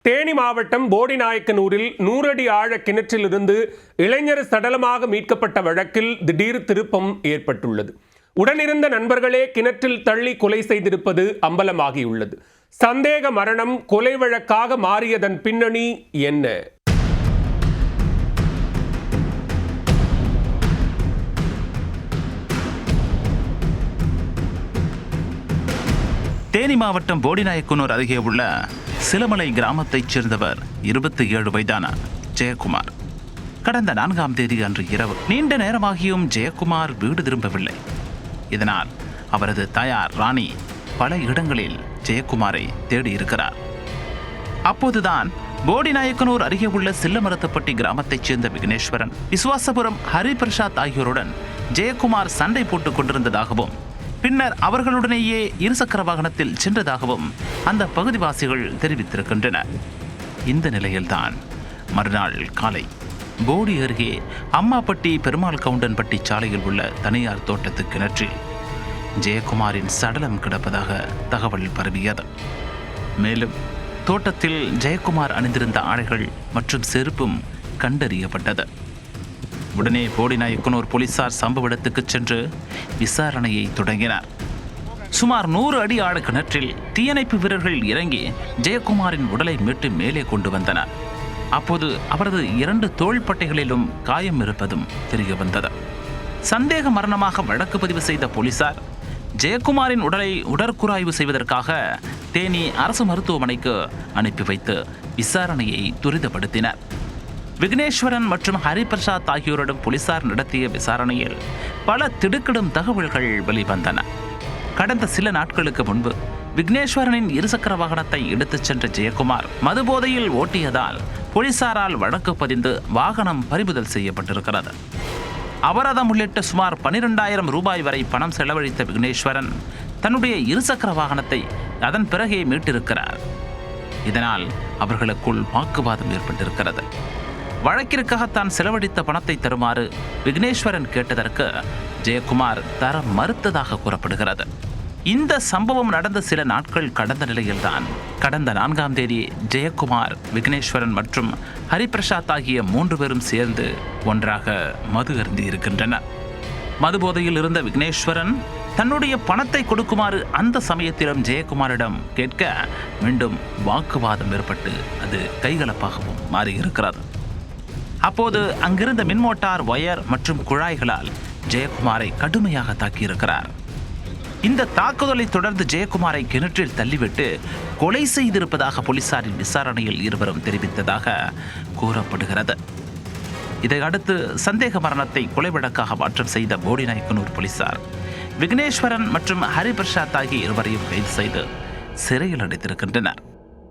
தேனி மாவட்டம் போடிநாயக்கனூரில் 100 அடி ஆழ கிணற்றிலிருந்து இளைஞர் சடலமாக மீட்கப்பட்ட வழக்கில் திடீர் திருப்பம் ஏற்பட்டுள்ளது. உடனிருந்த நண்பர்களே கிணற்றில் தள்ளி கொலை செய்திருப்பது அம்பலமாகியுள்ளது. சந்தேக மரணம் கொலை வழக்காக மாறியதன் பின்னணி என்ன? தேனி மாவட்டம் போடிநாயக்கனூர் அருகே உள்ள சிலமலை கிராமத்தைச் சேர்ந்தவர் 27 வயதான ஜெயக்குமார். கடந்த 4ஆம் தேதி அன்று இரவு நீண்ட நேரமாகியும் ஜெயக்குமார் வீடு திரும்பவில்லை. இதனால் அவரது தாயார் ராணி பல இடங்களில் ஜெயக்குமாரை தேடி இருக்கிறார். அப்போதுதான் போடிநாயக்கனூர் அருகே உள்ள சில்லமரத்துப்பட்டி கிராமத்தைச் சேர்ந்த விக்னேஸ்வரன், விஸ்வாசபுரம் ஹரிபிரசாத் ஆகியோருடன் ஜெயக்குமார் சண்டை போட்டுக் கொண்டிருந்ததாகவும் பின்னர் அவர்களுடனேயே இருசக்கர வாகனத்தில் சென்றதாகவும் அந்த பகுதிவாசிகள் தெரிவித்திருக்கின்றனர். இந்த நிலையில்தான் மறுநாள் காலை போடி அருகே அம்மாப்பட்டி பெருமாள் கவுண்டன்பட்டி சாலையில் உள்ள தனியார் தோட்டத்து கிணற்றில் ஜெயக்குமாரின் சடலம் கிடப்பதாக தகவல் பரவியது. மேலும் தோட்டத்தில் ஜெயக்குமார் அணிந்திருந்த ஆடைகள் மற்றும் செருப்பும் கண்டறியப்பட்டது. உடனே போடிநாயக்கனூர் போலீசார் சம்பவ இடத்துக்கு சென்று விசாரணையை தொடங்கினர். சுமார் 100 அடி ஆழ கிணற்றில் தீயணைப்பு வீரர்கள் இறங்கி ஜெயக்குமாரின் உடலை மீட்டு மேலே கொண்டு வந்தனர். அப்போது அவரது 2 தோள்பட்டைகளிலும் காயம் இருப்பதும் தெரிய வந்தது. சந்தேக மரணமாக வழக்கு பதிவு செய்த போலீசார் ஜெயக்குமாரின் உடலை உடற்கூராய்வு செய்வதற்காக தேனி அரசு மருத்துவமனைக்கு அனுப்பி வைத்து விசாரணையை துரிதப்படுத்தினர். விக்னேஸ்வரன் மற்றும் ஹரிபிரசாத் ஆகியோரிடம் போலீசார் நடத்திய விசாரணையில் பல திடுக்கிடும் தகவல்கள் வெளிவந்தன. கடந்த சில நாட்களுக்கு முன்பு விக்னேஸ்வரனின் இருசக்கர வாகனத்தை எடுத்துச் சென்ற ஜெயக்குமார் மதுபோதையில் ஓட்டியதால் போலீசாரால் வழக்கு பதிந்து வாகனம் பறிமுதல் செய்யப்பட்டிருக்கிறது. அபராதம் உள்ளிட்ட சுமார் 12,000 ரூபாய் வரை பணம் செலவழித்த விக்னேஸ்வரன் தன்னுடைய இருசக்கர வாகனத்தை அதன் பிறகே மீட்டிருக்கிறார். இதனால் அவர்களுக்குள் வாக்குவாதம் ஏற்பட்டிருக்கிறது. வழக்கிற்காக தான் செலவழித்த பணத்தை தருமாறு விக்னேஸ்வரன் கேட்டதற்கு ஜெயக்குமார் தர மறுத்ததாக கூறப்படுகிறது. இந்த சம்பவம் நடந்த சில நாட்கள் கடந்த நிலையில்தான் கடந்த 4ஆம் தேதி ஜெயக்குமார், விக்னேஸ்வரன் மற்றும் ஹரிபிரசாத் ஆகிய 3 பேரும் சேர்ந்து ஒன்றாக மது அருந்தி இருக்கின்றனர். மதுபோதையில் இருந்த விக்னேஸ்வரன் தன்னுடைய பணத்தை கொடுக்குமாறு அந்த சமயத்திலும் ஜெயக்குமாரிடம் கேட்க மீண்டும் வாக்குவாதம் ஏற்பட்டு அது கைகலப்பாகவும் மாறியிருக்கிறது. அப்போது அங்கிருந்த மின்மோட்டார் ஒயர் மற்றும் குழாய்களால் ஜெயக்குமாரை கடுமையாக தாக்கியிருக்கிறார். இந்த தாக்குதலை தொடர்ந்து ஜெயக்குமாரை கிணற்றில் தள்ளிவிட்டு கொலை செய்திருப்பதாக போலீசாரின் விசாரணையில் இருவரும் தெரிவித்ததாக கூறப்படுகிறது. இதையடுத்து சந்தேக மரணத்தை கொலை வழக்காக மாற்றம் செய்த போடிநாயக்கனூர் போலீசார் விக்னேஸ்வரன் மற்றும் ஹரிபிரசாத் ஆகிய இருவரையும் கைது செய்து சிறையில் அடைத்திருக்கின்றனர்.